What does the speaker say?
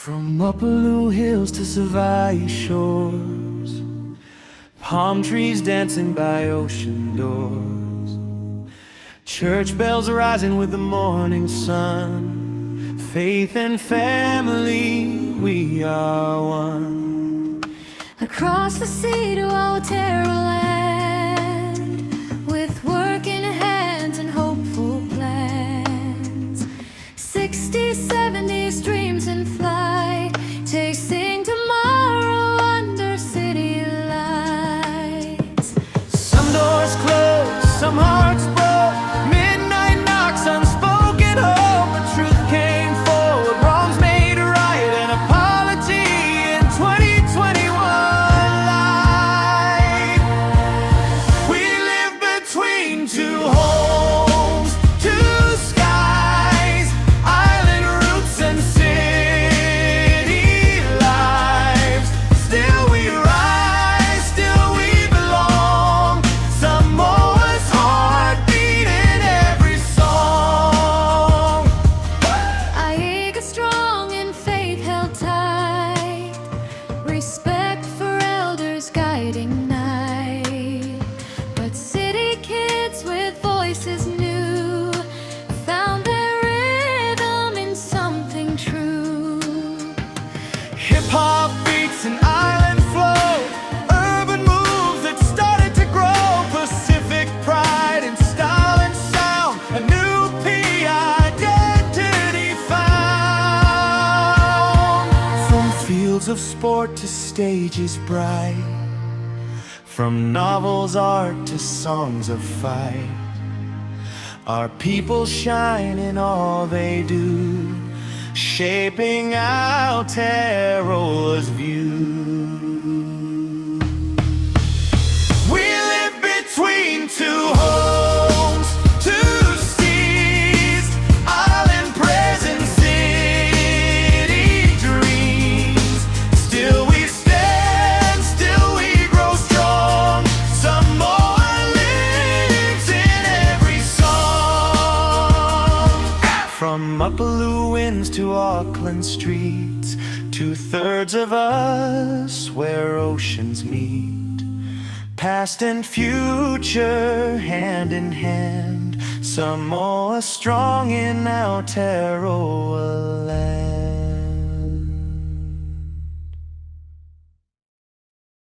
From Upolu hills to Savai shores, palm trees dancing by ocean doors, church bells rising with the morning sun. Faith and family, we are one. Across the sea to Aotearoa land, with working hands and hopeful plans. 60s, 70s, dreams in flight, chasing tomorrow under city lights. Some doors closed, some hearts broke, midnight knocks, unspoken hope. But truth came forward, wrongs made right, an apology in 2021 light. We live between two homes, two skies, island roots and city lives. Still we rise, still we belong. Samoa's heartbeat in every song. Aiga strong and faith held tight, respect for elders guiding night. But city kids with voices new found their rhythm in something true. Hip-hop beats and island flow, urban moves that started to grow. Pacific pride in style and sound, a new P identity found. From fields of sport to stages bright, from novels, art to songs of fight, our people shine in all they do, shaping Aotearoa's view. We live between two homes, two seas, island prayers and city dreams. Still we stand, still we grow strong. Samoa lives in every song. From Upolu winds to Auckland streets, 2/3 of us where oceans meet. Past and future, hand in hand, Samoa strong in Aotearoa land.